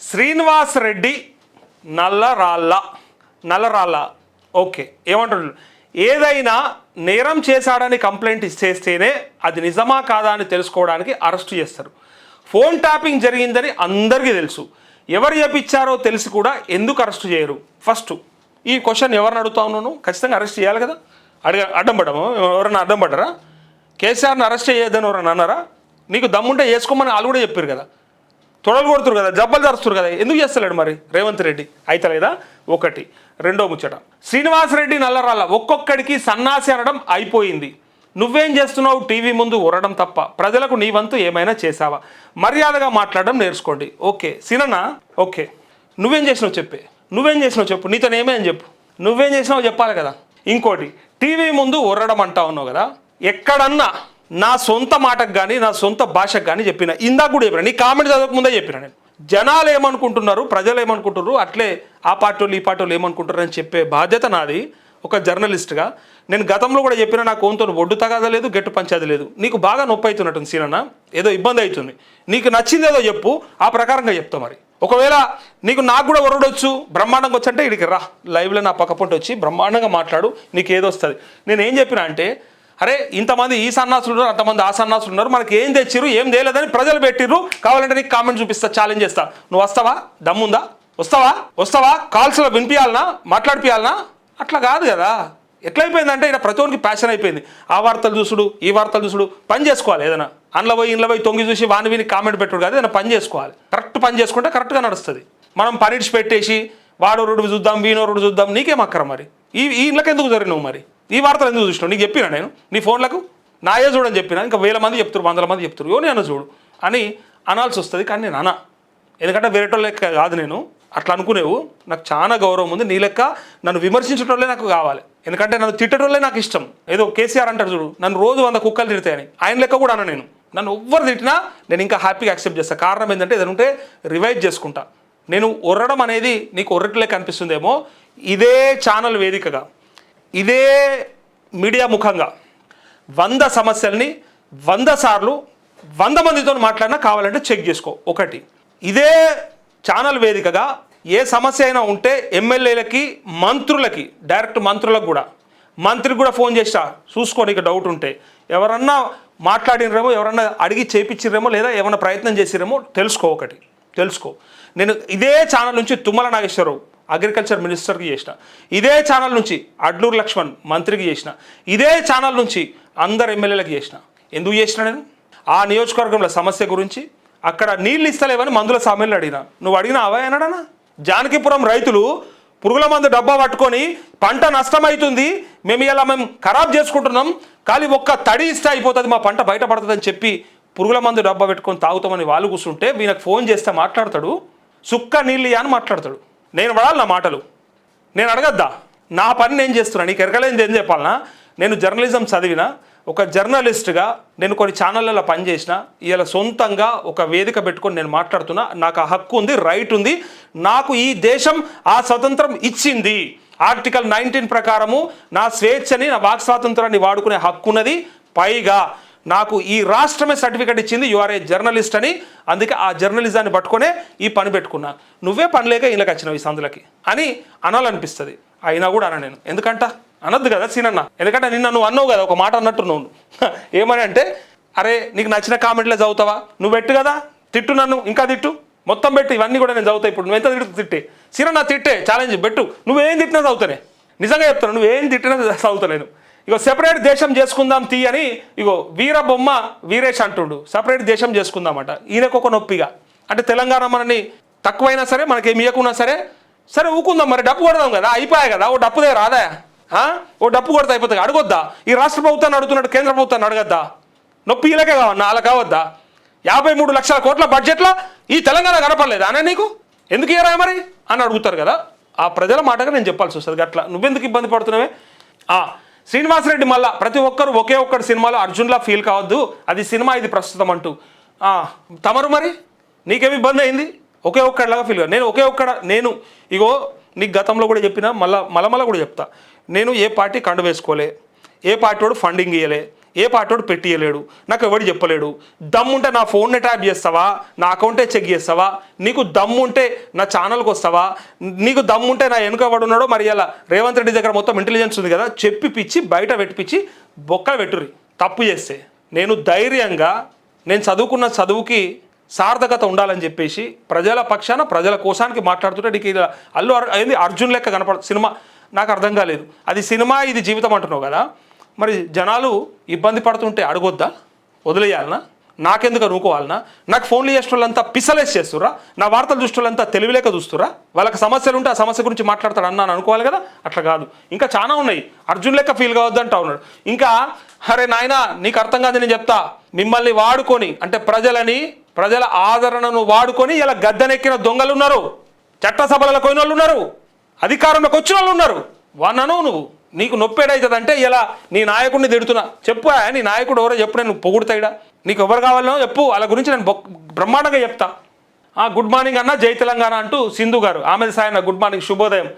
Srinivas Reddy నల్లరాళ్ళ okay ఏమంటారు, ఏదైనా నేరం చేశాడని కంప్లైంట్ చేస్తేనే అది నిజమా కాదా అని తెలుసుకోవడానికి అరెస్ట్ చేస్తారు. ఫోన్ ట్యాపింగ్ జరిగిందని అందరికీ తెలుసు, ఎవరు చేపించారో తెలిసి కూడా ఎందుకు అరెస్ట్ చేయరు? ఫస్ట్ ఈ క్వశ్చన్ ఎవరిని అడుగుతా ఉన్నాను, ఖచ్చితంగా అరెస్ట్ చేయాలి కదా. అడ్డం పడము, ఎవరైనా అడ్డం పడ్డరా? కేసీఆర్ని అరెస్ట్ చేయొద్దని ఎవరైనా అన్నారా? నీకు దమ్ముంటే వేసుకోమని వాళ్ళు కూడా చెప్పారు కదా, తొడలు కొడుతురు కదా, జబ్బలు జరుస్తురు కదా, ఎందుకు చేస్తలేడు మరి రేవంత్ రెడ్డి? అయితలేదా? ఒకటి. రెండో ముచ్చట, శ్రీనివాసరెడ్డి నల్లరాళ్ళ ఒక్కొక్కడికి సన్నాసి అనడం అయిపోయింది. నువ్వేం చేస్తున్నావు? టీవీ ముందు ఉరడం తప్ప ప్రజలకు నీ వంతు ఏమైనా చేసావా? మర్యాదగా మాట్లాడడం నేర్చుకోండి. ఓకే సీనన్నా, ఓకే నువ్వేం చేసినావు చెప్పే, నువ్వేం చేసినావు చెప్పు, నీతో ఏమని చెప్పు, నువ్వేం చేసినావు చెప్పాలి కదా. ఇంకోటి, టీవీ ముందు ఉర్రడం అంటా ఉన్నావు కదా, ఎక్కడన్నా నా సొంత మాటకు కానీ నా సొంత భాషకు కానీ చెప్పిన, ఇందాక కూడా చెప్పిన, నీ కామెంట్ చదవక ముందే చెప్పిన నేను. జనాలు ఏమనుకుంటున్నారు, ప్రజలు ఏమనుకుంటున్నారు, అట్లే ఆ పార్టీ వాళ్ళు ఈ పార్టీ వాళ్ళు ఏమనుకుంటారు అని చెప్పే బాధ్యత నాది ఒక జర్నలిస్ట్గా. నేను గతంలో కూడా చెప్పిన, నాకు ఓన్తో ఒడ్డు తగదలేదు, గట్టు పంచేది లేదు. నీకు బాగా నొప్పి అవుతున్నట్టుంది సీనన్న, ఏదో ఇబ్బంది అవుతుంది, నీకు నచ్చింది ఏదో చెప్పు, ఆ ప్రకారంగా చెప్తా. మరి ఒకవేళ నాకు కూడా ఒరడొచ్చు, బ్రహ్మాండంగా వచ్చంటే ఇడికి రా, లైవ్లో నా పక్కపొంటి వచ్చి బ్రహ్మాండంగా మాట్లాడు, నీకు ఏదో వస్తుంది. నేను ఏం చెప్పిన అంటే, అరే ఇంతమంది ఈ సన్నాసులు ఉన్నారు, అంతమంది ఆ సన్నాసులు ఉన్నారు, మనకి ఏం తెచ్చిర్రు ఏం తేలేదని ప్రజలు పెట్టిర్రు, కావాలంటే నీకు కామెంట్ చూపిస్తా, ఛాలెంజ్ చేస్తా, నువ్వు వస్తావా? దమ్ముందా? వస్తావా? కాల్స్లో వినిపించాలనా, మాట్లాడిపియాలనా? అట్లా కాదు కదా. ఎట్లయిపోయిందంటే ఇక్కడ ప్రతి ఒక్కరికి ప్యాషన్ అయిపోయింది, ఆ వార్తలు చూసుడు ఈ వార్తలు చూసుడు. పని చేసుకోవాలి, ఏదైనా ఇంట్లో పోయి తొంగి చూసి వాని విని కామెంట్ పెట్టుడు కాదు, ఏదైనా పని చేసుకోవాలి. కరెక్ట్ పని చేసుకుంటే కరెక్ట్గా నడుస్తుంది. మనం పనిడిచి పెట్టేసి వాడు రోడ్డు చూద్దాం వీనో రోడ్డు చూద్దాం, నీకేం అక్కర మరి? ఈ ఇంట్లోకి ఎందుకు జరిగినావు మరి? ఈ వార్తలు ఎందుకు చూసినావు? నీకు చెప్పినా నేను నీ ఫోన్లకు నాయే చూడని చెప్పినా, ఇంకా 1000 మంది చెప్తారు, 100 మంది చెప్తారు, యోని అన్న చూడు అని అనాల్సి వస్తుంది. కానీ నేను అనా, ఎందుకంటే వేరేటోళ్ళ లెక్క కాదు నేను. అట్లా అనుకునేవు నాకు చాలా గౌరవం ఉంది. నీ లెక్క నన్ను విమర్శించటోళ్ళే నాకు కావాలి, ఎందుకంటే నన్ను తిట్టటోళ్ళే నాకు ఇష్టం. ఏదో కేసీఆర్ అంటారు చూడు, నన్ను రోజు 100 కుక్కలు తిడతాయని, ఆయన లెక్క కూడా అన్న నేను. నన్ను ఎవ్వరు తిట్టినా నేను ఇంకా హ్యాపీగా యాక్సెప్ట్ చేస్తాను. కారణం ఏంటంటే ఏదైనా ఉంటే రివైజ్ చేసుకుంటా. నేను ఒర్రడం అనేది నీకు ఒర్రట్లే కనిపిస్తుందేమో, ఇదే ఛానల్ వేదికగా, ఇదే మీడియా ముఖంగా 100 సమస్యల్ని 100 సార్లు 100 మందితో మాట్లాడినా కావాలంటే చెక్ చేసుకో. ఒకటి, ఇదే ఛానల్ వేదికగా ఏ సమస్య అయినా ఉంటే ఎమ్మెల్యేలకి మంత్రులకి, డైరెక్ట్ మంత్రులకు కూడా, మంత్రికి కూడా ఫోన్ చేస్తా, చూసుకో నీకు డౌట్ ఉంటే. ఎవరన్నా మాట్లాడినరేమో, ఎవరన్నా అడిగి చేపించిరేమో, లేదా ఏమైనా ప్రయత్నం చేసిరేమో తెలుసుకో. ఒకటి తెలుసుకో. నేను ఇదే ఛానల్ నుంచి తుమ్మల నాగేశ్వరరావు అగ్రికల్చర్ మినిస్టర్కి చేసిన, ఇదే ఛానల్ నుంచి అడ్లూరు లక్ష్మణ్ మంత్రికి చేసిన, ఇదే ఛానల్ నుంచి అందరు ఎమ్మెల్యేలకు చేసిన. ఎందుకు చేసిన? నేను ఆ నియోజకవర్గంలో సమస్య గురించి, అక్కడ నీళ్ళు ఇస్తలేవని మందుల సామెలు అడిగినా. నువ్వు అడిగినా అవే అన్నాడనా? జానకిపురం రైతులు పురుగుల మందు డబ్బా పట్టుకొని పంట నష్టమవుతుంది, మేము ఖరాబ్ చేసుకుంటున్నాం, కానీ ఒక్క తడి ఇస్తే అయిపోతుంది, మా పంట బయటపడుతుందని చెప్పి పురుగుల మందు డబ్బా పెట్టుకొని తాగుతామని వాళ్ళు కూర్చుంటే, వీళ్ళకి ఫోన్ చేస్తే మాట్లాడతాడు, సుక్క నీళ్ళు అని మాట్లాడతాడు. నేను పడాలి నా మాటలు, నేను అడగద్దా? నా పని నేను చేస్తున్నా, నీకు ఎరకలేనిది ఏం చెప్పాలనా? నేను జర్నలిజం చదివిన ఒక జర్నలిస్ట్గా నేను కొన్ని ఛానళ్ళలో పనిచేసిన, ఇలా సొంతంగా ఒక వేదిక పెట్టుకొని నేను మాట్లాడుతున్నా. నాకు ఆ హక్కు ఉంది, రైట్ ఉంది. నాకు ఈ దేశం ఆ స్వతంత్రం ఇచ్చింది. ఆర్టికల్ 19 ప్రకారము నా స్వేచ్ఛని, నా వాక్ స్వాతంత్రాన్ని వాడుకునే హక్కు ఉన్నది. పైగా నాకు ఈ రాష్ట్రమే సర్టిఫికేట్ ఇచ్చింది, యు ఆర్ ఏ జర్నలిస్ట్ అని. అందుకే ఆ జర్నలిజాన్ని పట్టుకొనే ఈ పని పెట్టుకున్నా. నువ్వే పని లేక ఇళ్ళకి వచ్చినావు ఈ సందులకి అని అనాలనిపిస్తుంది. అయినా కూడా అన్న నేను, ఎందుకంట అనొద్దు కదా సీనన్న, ఎందుకంటే నిన్న నువ్వు అన్నావు కదా ఒక మాట అన్నట్టు. నువ్వు ఏమని అంటే, అరే నీకు నచ్చిన కామెంట్లే చదువుతావా, నువ్వు పెట్టు కదా, తిట్టు నన్ను, ఇంకా తిట్టు, మొత్తం పెట్టు, ఇవన్నీ కూడా నేను చదువుతా. ఇప్పుడు నువ్వు ఎంత తిట్టే సీనన్న, తిట్టే ఛాలెంజ్ పెట్టు, నువ్వేం తిట్టినా చదువుతానే, నిజంగా చెప్తాను, నువ్వేం తిట్టినా చదువుతాను. ఇగో సెపరేట్ దేశం చేసుకుందాం తీ అని, ఇగో వీర బొమ్మ వీరేష్ అంటుండు, సపరేట్ దేశం చేసుకుందామట. ఈయనకు ఒక నొప్పిగా, అంటే తెలంగాణ మనని తక్కువైనా సరే, మనకేమి ఇవ్వకున్నా సరే, సరే ఊకుందాం మరి, డప్పు కొడదాం కదా, అయిపోయాయి కదా, ఓ డప్పు దగ్గర రాదా, ఓ డప్పు కొడితే అయిపోతుంది. అడగొద్దా? ఈ రాష్ట్ర ప్రభుత్వాన్ని అడుగుతున్నట్టు కేంద్ర ప్రభుత్వాన్ని అడగద్దా? నొప్పి ఇలాగే కావన్నా, అలా కావద్దా? 53 లక్షల కోట్ల బడ్జెట్లో ఈ తెలంగాణ కనపడలేదు అనే నీకు, ఎందుకు ఇయ్యరా మరి అని అడుగుతారు కదా. ఆ ప్రజల మాటగా నేను చెప్పాల్సి వస్తుంది. అట్లా నువ్వెందుకు ఇబ్బంది పడుతున్నావే? శ్రీనివాసరెడ్డి మళ్ళా ప్రతి ఒక్కరు ఒకే ఒక్కటి సినిమాలో అర్జున్లా ఫీల్ కావద్దు, అది సినిమా, ఇది ప్రస్తుతం అంటూ. తమరు మరి నీకేమి ఇబ్బంది అయింది? ఒకే ఒక్కడిలాగా ఫీల్ కాదు. నేను ఒకే ఒక్కడ, నేను ఇగో నీకు గతంలో కూడా చెప్పినా, మళ్ళా కూడా చెప్తా. నేను ఏ పార్టీ కండు వేసుకోలే, ఏ పార్టీ వాడు ఫండింగ్ ఇవ్వలే, ఏ పాటోడు పెట్టియలేడు, నాకు ఎవడు చెప్పలేడు. దమ్ముంటే నా ఫోన్నే ట్యాప్ చేస్తావా, నా అకౌంటే చెక్ చేస్తావా, నీకు దమ్ముంటే నా ఛానల్కి వస్తావా, నీకు దమ్ముంటే నా వెనుక ఎవడున్నాడో మరి ఇలా రేవంత్ రెడ్డి దగ్గర మొత్తం ఇంటెలిజెన్స్ ఉంది కదా, చెప్పిపిచ్చి బయట పెట్టిపిచ్చి బొక్కలు పెట్టుర్రి తప్పు చేస్తే. నేను ధైర్యంగా నేను చదువుకున్న చదువుకి సార్థకత ఉండాలని చెప్పేసి ప్రజల పక్షాన ప్రజల కోసానికి మాట్లాడుతుంటే నీకు ఇలా ఏంది అర్జున్ లెక్క కనపడ సినిమా. నాకు అర్థం కాలేదు, అది సినిమా ఇది జీవితం అంటున్నావు కదా, మరి జనాలు ఇబ్బంది పడుతుంటే అడగొద్దా, వదిలేయాలనా, నాకెందుకు అనుకోవాలనా? నాకు ఫోన్లు చేసిన వాళ్ళంతా పిసలేసి చేస్తుర్రా, నా వార్తలు చూసిన వాళ్ళంతా తెలివిలేక చూస్తుర్రా, వాళ్ళకి సమస్యలు ఉంటే ఆ సమస్య గురించి మాట్లాడతాడు అన్నాను అనుకోవాలి కదా. అట్లా కాదు, ఇంకా చాలా ఉన్నాయి. అర్జున్ లెక్క ఫీల్ కావద్దు అంటా ఉన్నాడు. ఇంకా అరే నాయనా నీకు అర్థం కాదు, నేను చెప్తా, మిమ్మల్ని వాడుకొని అంటే ప్రజల ఆదరణను వాడుకొని ఇలా గద్దెనెక్కిన దొంగలు ఉన్నారు, చట్టసభలకు పోయిన వాళ్ళు ఉన్నారు, అధికారంలోకి వచ్చిన వాళ్ళు ఉన్నారు. వన్నను నువ్వు నీకు నొప్పేడవుతుంది అంటే ఇలా నీ నాయకుడిని తిడుతున్నా చెప్పు, నీ నాయకుడు ఎవరో చెప్పు, నేను పొగుడుతాయిడా, నీకు ఎవరు కావాలనో చెప్పు, వాళ్ళ గురించి నేను బ్రహ్మాండంగా చెప్తా. గుడ్ మార్నింగ్ అన్న, జై తెలంగాణ అంటూ సింధు గారు, ఆమె సాయన గుడ్ మార్నింగ్, శుభోదయం.